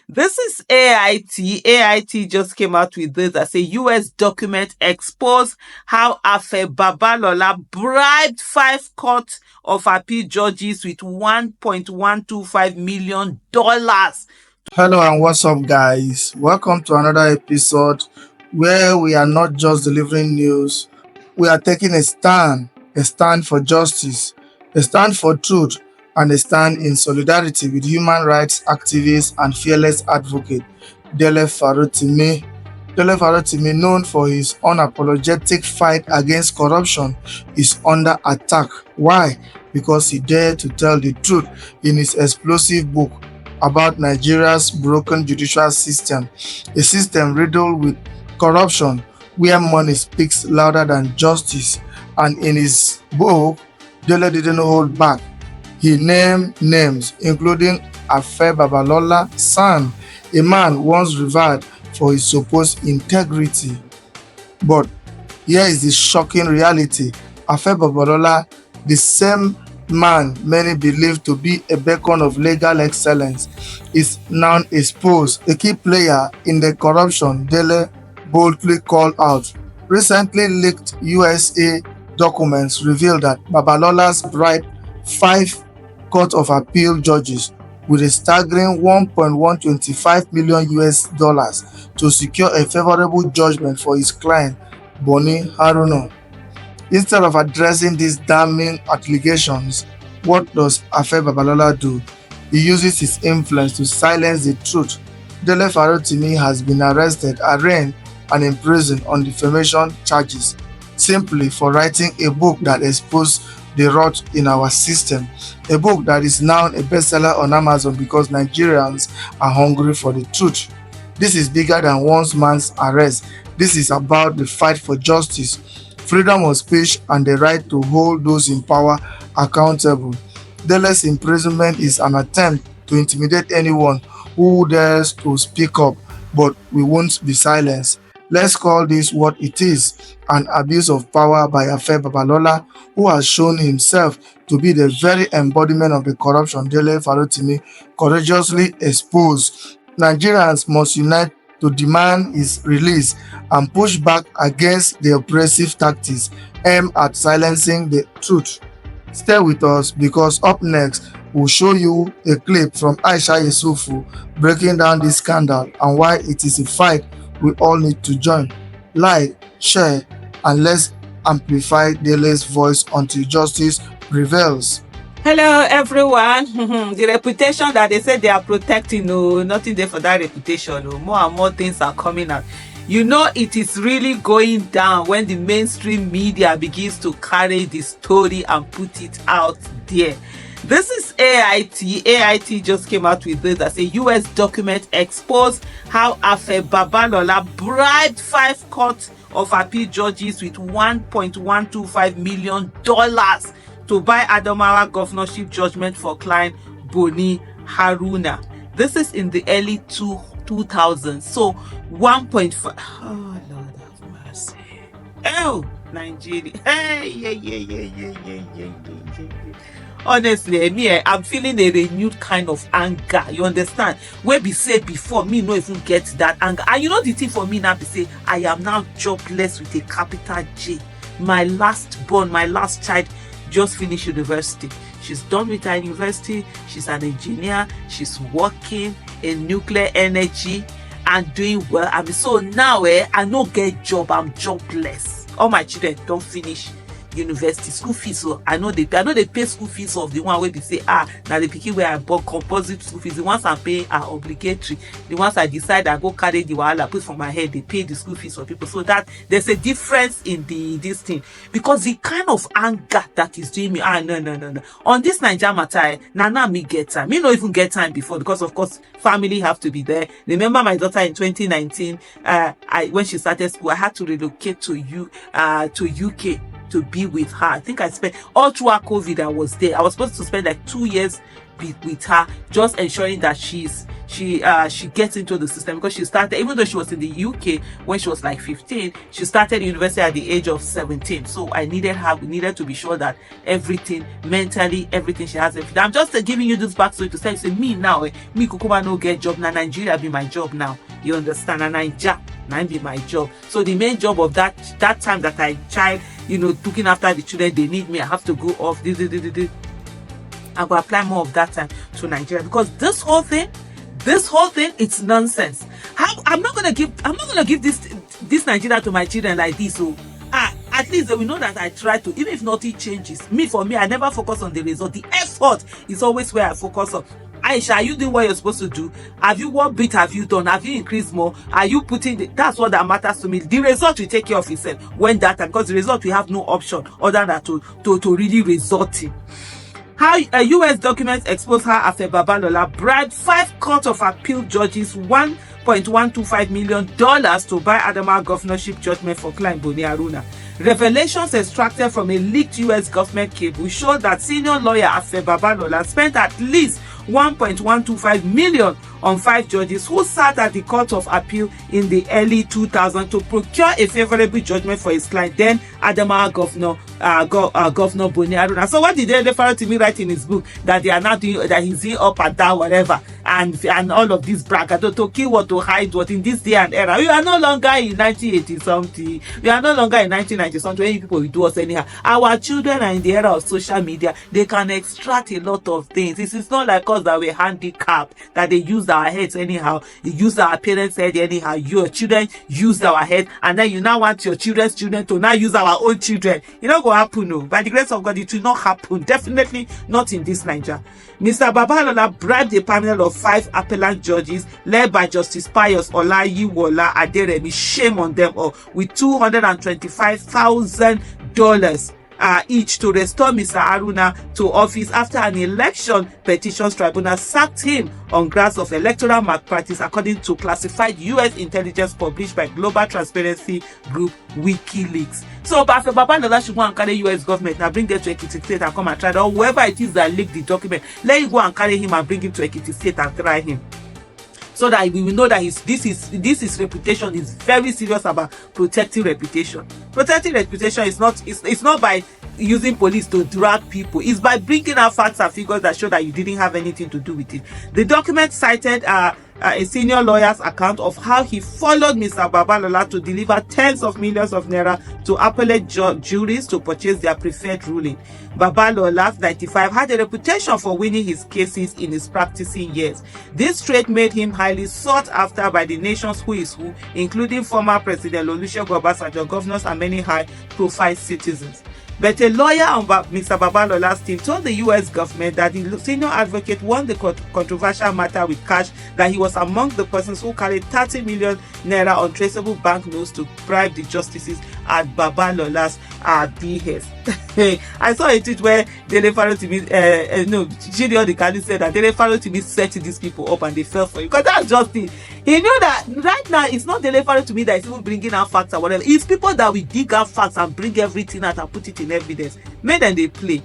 This is AIT. AIT just came out with this as a US document exposed how Afe Babalola bribed 5 court of appeal judges with $1.125 million. Hello and what's up, guys? Welcome to another episode where we are not just delivering news, we are taking a stand for justice, a stand for truth, and a stand in solidarity with human rights activist and fearless advocate Dele Farotimi. Dele Farotimi, known for his unapologetic fight against corruption, is under attack. Why? Because he dared to tell the truth in his explosive book about Nigeria's broken judicial system, a system riddled with corruption where money speaks louder than justice. And in his book, Dele didn't hold back. He named names, including Afe Babalola's son, a man once revered for his supposed integrity. But here is the shocking reality. Afe Babalola, the same man many believe to be a beacon of legal excellence, is now exposed, a key player in the corruption Dele boldly called out. Recently leaked USA documents reveal that Babalola's bribed 5 Court of Appeal judges with a staggering $1.125 million to secure a favorable judgment for his client, Boni Haruna. Instead of addressing these damning allegations, what does Afe Babalola do? He uses his influence to silence the truth. Dele Farotimi has been arrested, arraigned, and imprisoned on defamation charges simply for writing a book that exposed the rot in our system, a book that is now a bestseller on Amazon because Nigerians are hungry for the truth. This is bigger than one man's arrest. This is about the fight for justice, freedom of speech, and the right to hold those in power accountable. Dele's imprisonment is an attempt to intimidate anyone who dares to speak up, but we won't be silenced. Let's call this what it is, an abuse of power by Afe Babalola, who has shown himself to be the very embodiment of the corruption Dele Farotimi courageously exposed. Nigerians must unite to demand his release and push back against the oppressive tactics aimed at silencing the truth. Stay with us because up next we'll show you a clip from Aisha Yusufu breaking down this scandal and why it is a fight we all need to join. Like, share, and let's amplify Dele's voice until justice prevails. Hello, everyone. The reputation that they said they are protecting, no, nothing there for that reputation. No. More and more things are coming out. You know, it is really going down when the mainstream media begins to carry the story and put it out there. This is AIT. AIT just came out with this as a US document exposed how Afe Babalola bribed 5 Court of Appeal judges with $1.125 million to buy Adamawa governorship judgment for client Boni Haruna. This is in the early 2000s. So 1.5. Oh, Lord have mercy. Oh, Nigeria. Hey, yeah. Honestly, I'm feeling a renewed kind of anger. You understand? Where be say before me no even get that anger. And you know the thing for me now be say I am now jobless with a capital J. My last born, my last child just finished university. She's done with her university. She's an engineer. She's working in nuclear energy and doing well. I mean, so now I no get job. I'm jobless. All my children don't finish university school fees. So I know they pay school fees of the one where they say now the pikin where I bought composite school fees. The ones I pay are obligatory. The ones I decide I go carry the wahala put for my head, they pay the school fees for people. So that there's a difference in this thing, because the kind of anger that is doing me no on this Niger matter. Now me get time. Me no even get time before, because of course family have to be there. Remember my daughter in 2019, when she started school, I had to relocate to UK to be with her. I think I spent all throughout COVID. I was there. I was supposed to spend like 2 years with her, just ensuring that she gets into the system, because she started, even though she was in the UK when she was like 15, she started university at the age of 17. So we needed to be sure that everything, mentally, everything, she has everything. I'm just giving you this backstory to say me now, me Kukuma no get job now, Nigeria be my job now, you understand, and Naija now be my job. So the main job of that time that I child, looking after the children, they need me, I have to go off, I will apply more of that time to Nigeria, because this whole thing, it's nonsense. I'm not gonna give this Nigeria to my children like this. So at least they will know that I try to, even if nothing changes. For me, I never focus on the result. The effort is always where I focus on. Aisha, are you doing what you're supposed to do? What bit have you done? Have you increased more? Are you putting that's what that matters to me. The result will take care of itself when that time, because the result we have no option other than to really result in. How a U.S. document exposed how Afe Babalola bribed 5 Court of Appeal judges $1.125 million to buy Adamawa governorship judgment for client Boni Haruna. Revelations extracted from a leaked U.S. government cable show that senior lawyer Afe Babalola spent at least $1.125 million on 5 judges who sat at the Court of Appeal in the early 2000s to procure a favorable judgment for his client, then Adamawa Governor Boni Haruna. So what did they refer to me write in his book that they are not doing, that he's doing up and down, whatever, and all of this braggadocio to kill what, to hide what in this day and era? We are no longer in 1980 something. We are no longer in 1990 something when people will do us anyhow. Our children are in the era of social media. They can extract a lot of things. This is not like us that we're handicapped, that they use our heads anyhow. You use our parents' head anyhow. Your children use our head, and then you now want your children's children to now use our own children. You know what happen? No, by the grace of God, it will not happen. Definitely not in this Nigeria. Mr. Babalola bribed a panel of 5 appellant judges led by Justice Pius Olayiwola Aderemi, shame on them all, with $225,000 each to restore Mr. Haruna to office after an election petitions tribunal sacked him on grounds of electoral malpractice, according to classified U.S. intelligence published by global transparency group WikiLeaks. So Afe Babalola should go and carry U.S. government and bring them to Ekiti State and come and try, or whoever it is that leaked the document, let him go and carry him and bring him to Ekiti State and try him, so that we will know that his reputation is very serious about protecting reputation. Protecting reputation is not, it's not by using police to drag people. It's by bringing out facts and figures that show that you didn't have anything to do with it. The document cited a senior lawyer's account of how he followed Mr. Babalola to deliver tens of millions of naira to appellate juries to purchase their preferred ruling. Babalola, 95, had a reputation for winning his cases in his practicing years. This trait made him highly sought after by the nation's who is who, including former President Olusegun Obasanjo, governors, and many high-profile citizens. But a lawyer on Mr. Babalola's team told the U.S. government that the senior advocate won the controversial matter with cash, that he was among the persons who carried 30 million naira untraceable banknotes to bribe the justices at Babalola's behest. I saw a tweet where Dele Farotimi, Chidi Odikani said that Dele Farotimi set these people up and they fell for it. Because that's just it. He knew that right now it's not Dele Farotimi that is even bringing out facts or whatever. It's people that will dig out facts and bring everything out and put it in evidence. Make them they play.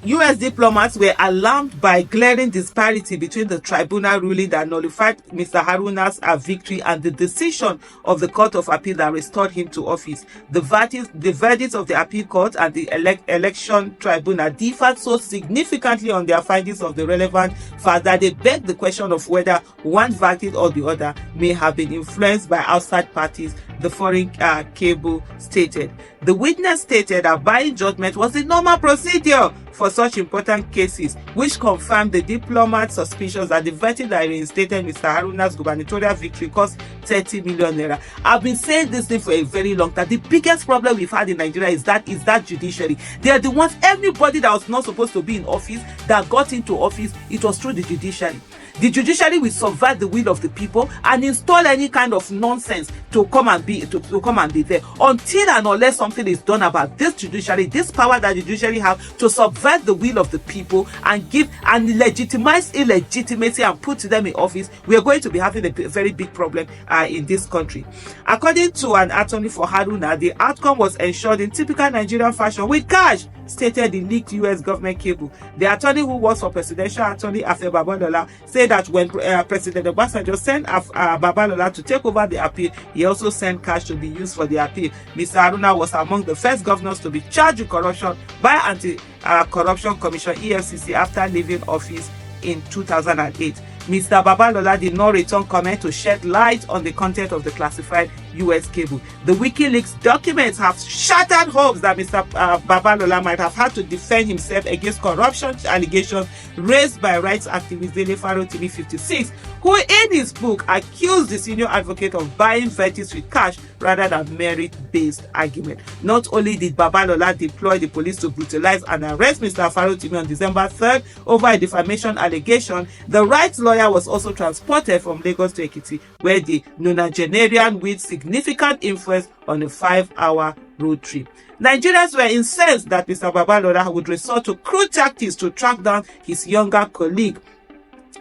U.S. diplomats were alarmed by glaring disparity between the tribunal ruling that nullified Mr. Haruna's victory and the decision of the Court of Appeal that restored him to office. The verdicts of the Appeal Court and the Election Tribunal differed so significantly on their findings of the relevant facts that they beg the question of whether one verdict or the other may have been influenced by outside parties, the foreign cable stated. The witness stated that buying judgment was the normal procedure for such important cases, which confirmed the diplomat's suspicions that the verdict that reinstated Mr. Haruna's gubernatorial victory cost 30 million naira. I've been saying this thing for a very long time. The biggest problem we've had in Nigeria is that judiciary. They are the ones, everybody that was not supposed to be in office that got into office, it was through the judiciary. The judiciary will subvert the will of the people and install any kind of nonsense to come and be there, until and unless something is done about this judiciary, this power that the judiciary have to subvert the will of the people and give and legitimize illegitimacy and put them in office. We are going to be having a very big problem in this country. According to an attorney for Haruna, the outcome was ensured in typical Nigerian fashion with cash. stated the leaked U.S. government cable. The attorney who works for presidential attorney Afe Babalola said that when President Obasanjo sent Babalola to take over the appeal, he also sent cash to be used for the appeal. Mr. Haruna was among the first governors to be charged with corruption by Anti-Corruption Commission EFCC after leaving office in 2008. Mr. Babalola did not return comment to shed light on the content of the classified U.S. cable. The WikiLeaks documents have shattered hopes that Mr. Babalola might have had to defend himself against corruption allegations raised by rights activist Dele Farotimi 56, who in his book accused the senior advocate of buying verdicts with cash rather than merit-based argument. Not only did Babalola deploy the police to brutalize and arrest Mr. Farotimi on December 3rd over a defamation allegation, the rights lawyer was also transported from Lagos to Ekiti, where the nonagenarian with significant influence on a 5-hour road trip. Nigerians were incensed that Mr. Babalola would resort to crude tactics to track down his younger colleague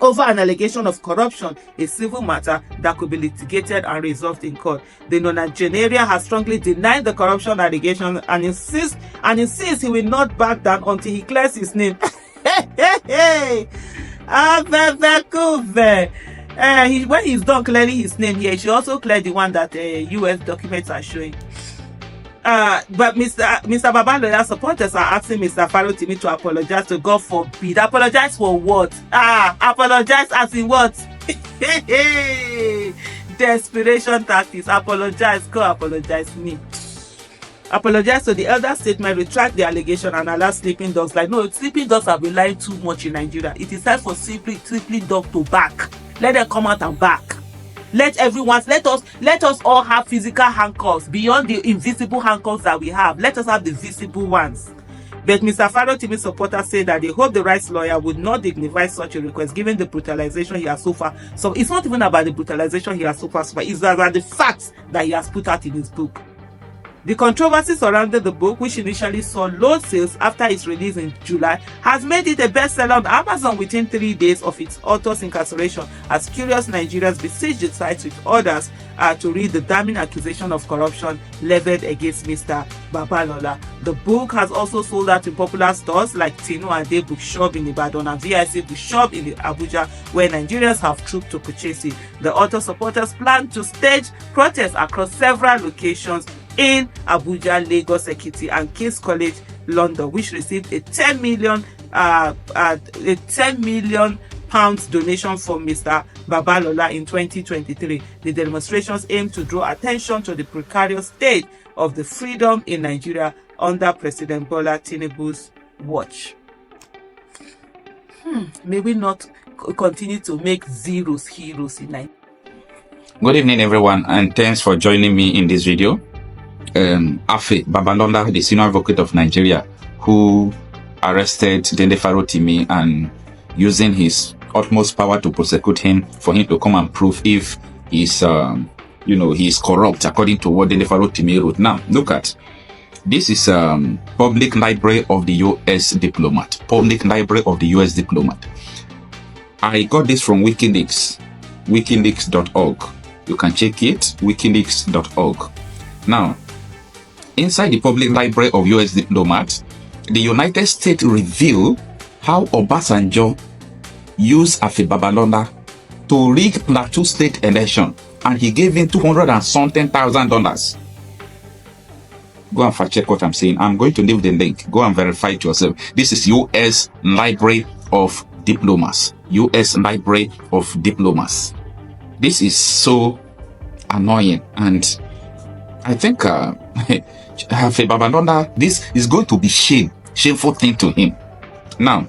over an allegation of corruption, a civil matter that could be litigated and resolved in court. The nonagenarian has strongly denied the corruption allegation and insists he will not back down until he clears his name. When he's done clearing his name here, he should also clear the one that US documents are showing. But Mr. Babalola's supporters are asking Mr. Farotimi to apologize to God forbid. Apologize for what? Apologize as in what? Desperation tactics. Apologize. Go apologize me. Apologize to the elder statement, retract the allegation, and allow sleeping dogs. Like, no, sleeping dogs have been lying too much in Nigeria. It is time for sleeping dog to back. Let them come out and back. Let us all have physical handcuffs beyond the invisible handcuffs that we have. Let us have the visible ones. But Mr. Farotimi's supporters say that they hope the rights lawyer would not dignify such a request given the brutalization he has so far. So it's not even about the brutalization he has so far, it's about the facts that he has put out in his book. The controversy surrounding the book, which initially saw low sales after its release in July, has made it a bestseller on Amazon within 3 days of its author's incarceration, as curious Nigerians besieged the site with orders to read the damning accusation of corruption leveled against Mr. Babalola. The book has also sold out in popular stores like Tino Ade Bookshop in Ibadan and VIC Bookshop in Abuja, where Nigerians have trooped to purchase it. The author supporters plan to stage protests across several locations in Abuja, Lagos, Ekiti, and King's College, London, which received a 10 million pounds donation from Mr. Babalola in 2023. The demonstrations aim to draw attention to the precarious state of the freedom in Nigeria under President Bola Tinubu's watch. May we not continue to make zeros heroes in Nigeria? Good evening, everyone, and thanks for joining me in this video. Afe Babalola, the senior advocate of Nigeria, who arrested Dele Farotimi and using his utmost power to prosecute him for him to come and prove if he's he's corrupt according to what Dele Farotimi wrote. Now look at this. Is public library of the US diplomat. Public library of the US diplomat. I got this from WikiLeaks, wikileaks.org. You can check it, wikileaks.org. Now, inside the public library of US diplomat, the United States reveal how Obasanjo used Afe Babalola to rig Plateau State election, and he gave him $200,000. Go and fact check what I'm saying. I'm going to leave the link. Go and verify it yourself. This is US Library of Diplomats. US Library of Diplomats. This is so annoying, and I think Afe Babalola, this is going to be shameful thing to him. Now,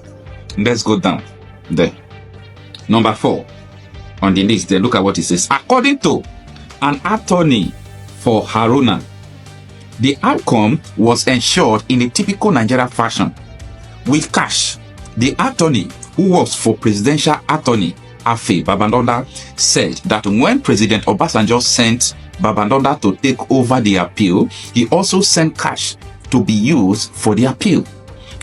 let's go down there. Number 4 on the list there, look at what it says. According to an attorney for Haruna, the outcome was ensured in a typical Nigeria fashion with cash. The attorney, who works for presidential attorney Afe Babalola, said that when President Obasanjo sent Babalola to take over the appeal, he also sent cash to be used for the appeal.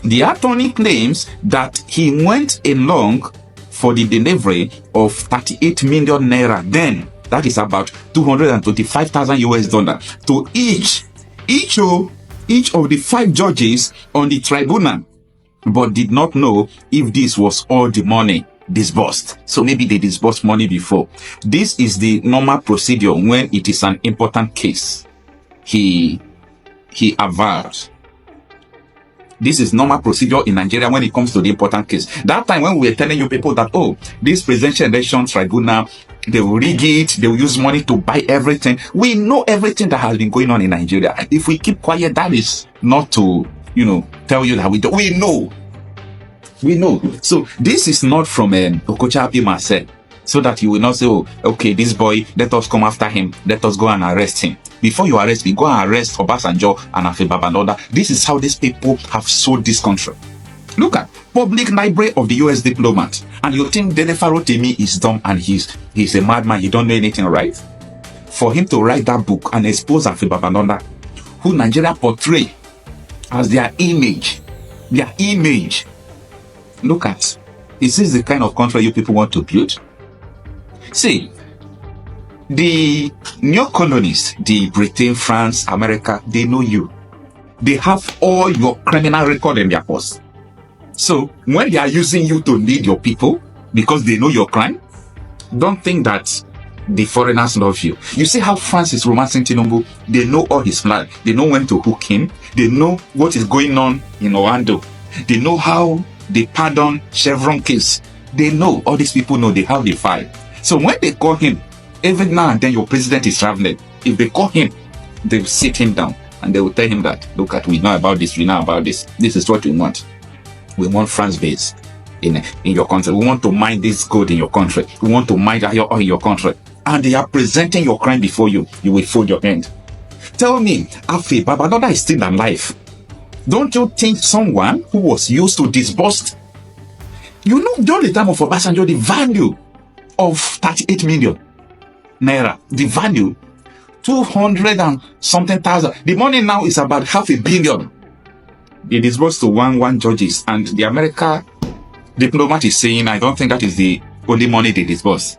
The attorney claims that he went along for the delivery of 38 million naira, then that is about $225,000 to each each of the 5 judges on the tribunal, but did not know if this was all the money disbursed. So maybe they disbursed money before. This is the normal procedure when it is an important case. He averred. This is normal procedure in Nigeria when it comes to the important case. That time when we were telling you people that, oh, this presidential election tribunal, they will rig it, they will use money to buy everything. We know everything that has been going on in Nigeria. If we keep quiet, that is not to, tell you that we don't. We know. We know. So this is not from Okocha Abi Marcel, so that you will not say, oh, okay, this boy, let us come after him. Let us go and arrest him. Before you arrest me, go and arrest Obasanjo and Afe Babalola. This is how these people have sold this country. Look at public library of the US diplomat. And you think Denefaro Temi is dumb and he's a madman, he don't know anything, right? For him to write that book and expose Afe Babalola, who Nigeria portray as their image. Look at, is this the kind of country you people want to build? See, the new colonies, the Britain, France, America, they know you. They have all your criminal record in their purse. So when they are using you to lead your people because they know your crime, don't think that the foreigners love you. You see how France is romancing Tinubu? They know all his plan. They know when to hook him. They know what is going on in Orlando. They know how they pardon Chevron case. They know, all these people know, they have the file. So when they call him, every now and then your president is traveling. If they call him, they will sit him down and they will tell him that, look at, we know about this, we know about this. This is what we want. We want France base in your country. We want to mine this gold in your country. We want to mine that oil in your country. And they are presenting your crime before you. You will fold your hand. Tell me, Afe Babalola is still alive. Don't you think someone who was used to disburse, during the time of Obasanjo, the value of 38 million naira, the value 200 and something thousand. The money now is about 500 million. They disbursed to one judges, and the American diplomat is saying, I don't think that is the only money they disburse.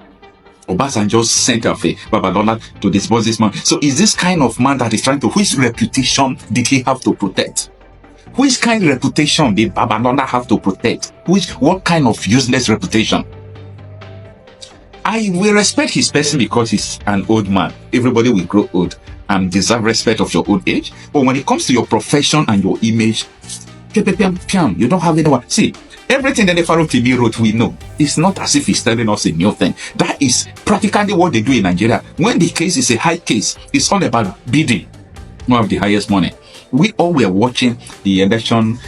Obasanjo sent Afe Babalola to disburse this money. So is this kind of man that is trying to, which reputation did he have to protect? Which kind of reputation did Babalola have to protect? What kind of useless reputation? I will respect his person because he's an old man. Everybody will grow old and deserve respect of your old age. But when it comes to your profession and your image, you don't have anyone. See, everything that the Pharaoh TV wrote, we know. It's not as if he's telling us a new thing. That is practically what they do in Nigeria. When the case is a high case, it's all about bidding. One of the highest money. We all were watching the election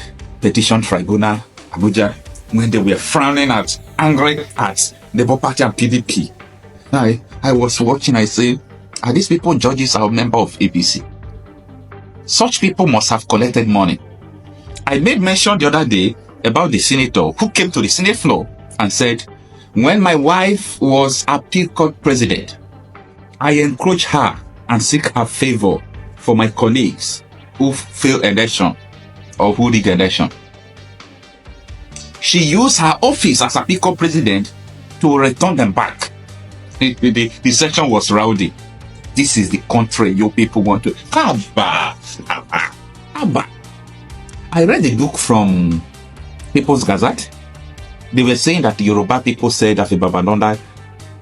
petition tribunal, Abuja, when they were frowning at, angry at Labour Party and PDP. I was watching, I say, are these people judges or member of APC? Such people must have collected money. I made mention the other day about the senator who came to the Senate floor and said, when my wife was appeal court president, I encouraged her and seek her favor for my colleagues who failed election or who did election. She used her office as appeal court president to return them back. The session was rowdy. This is the country you people want to. Abba. I read a book from People's Gazette. They were saying that the Yoruba people said that Afe Babalola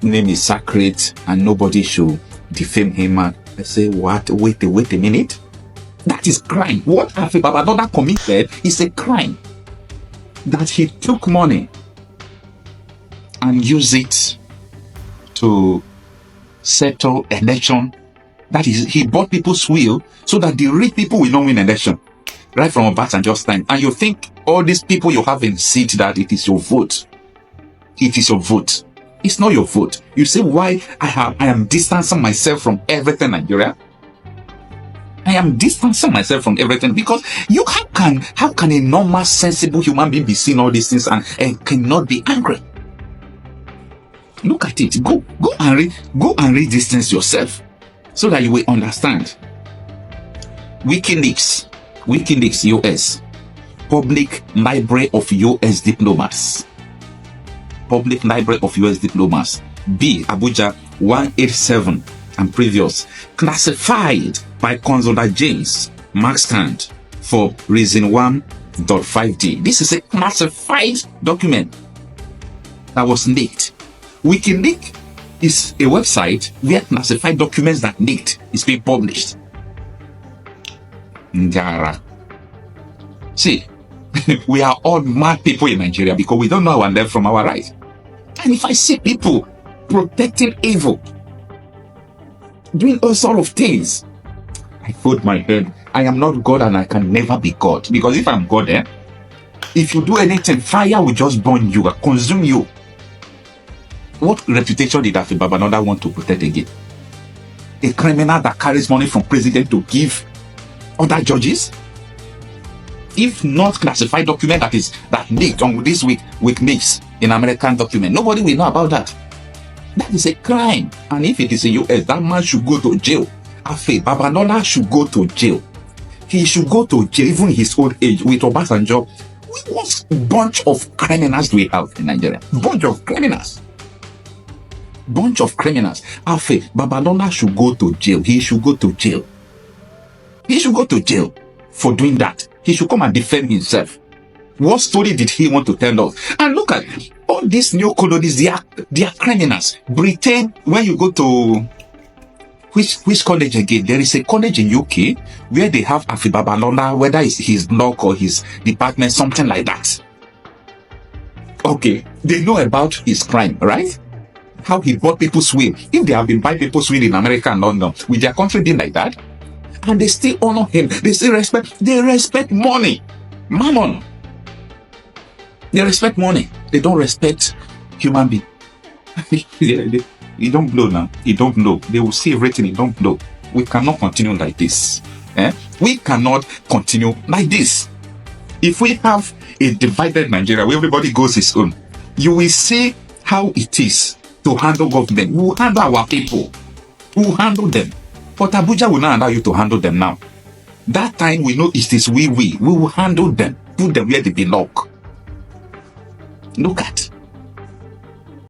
name is sacred and nobody should defame him. And I say, what? Wait a minute. That is crime. What Afe Babalola committed is a crime. That he took money and used it to settle election. That is, he bought people's will so that the rich people will not win election. Right from Obasanjo's time. And you think all these people you have in seat that it is your vote. It is your vote. It's not your vote. You see why I am distancing myself from everything Nigeria? I am distancing myself from everything because how can a normal, sensible human being be seeing all these things and cannot be angry? Look at it. Go and read these things yourself so that you will understand. WikiLeaks US, Public Library of US Diplomats. Public Library of US Diplomats. B. Abuja 187 and previous. Classified by Consular James mark stand for reason 1.5D. This is a classified document that was leaked. WikiLeaks is a website where classified documents that leaked is being published. Ngara. See, we are all mad people in Nigeria because we don't know our left from our right. And if I see people protecting evil, doing all sort of things, I fold my head. I am not God and I can never be God. Because if I'm God, if you do anything, fire will just burn you, consume you. What reputation did Afe Babalola want to protect again? A criminal that carries money from president to give other judges? If not classified document that leaked on this week WikiLeaks in American document, nobody will know about that. That is a crime. And if it is in US, that man should go to jail. Afe Babalola should go to jail. He should go to jail even in his old age. With Obasanjo, what bunch of criminals do we have in Nigeria? Bunch of criminals. Afe Babalola should go to jail. He should go to jail. He should go to jail for doing that. He should come and defend himself. What story did he want to tell us? And look at all these new colonies, they are criminals. Britain, when you go to which college again? There is a college in UK where they have Afe Babalola, whether it's his block or his department, something like that. Okay, they know about his crime, right? How he bought people's will. If they have been buying people's will in America and London, will their country be like that? And they still honor him. They still respect. They respect money. Mammon. They respect money. They don't respect human being. You don't blow now. You don't blow. They will see everything. You don't blow. We cannot continue like this. We cannot continue like this. If we have a divided Nigeria where everybody goes his own, you will see how it is to handle government. We will handle our people. We will handle them. But Abuja will not allow you to handle them now. That time we know it is we will handle them. Put them where they belong. Look at.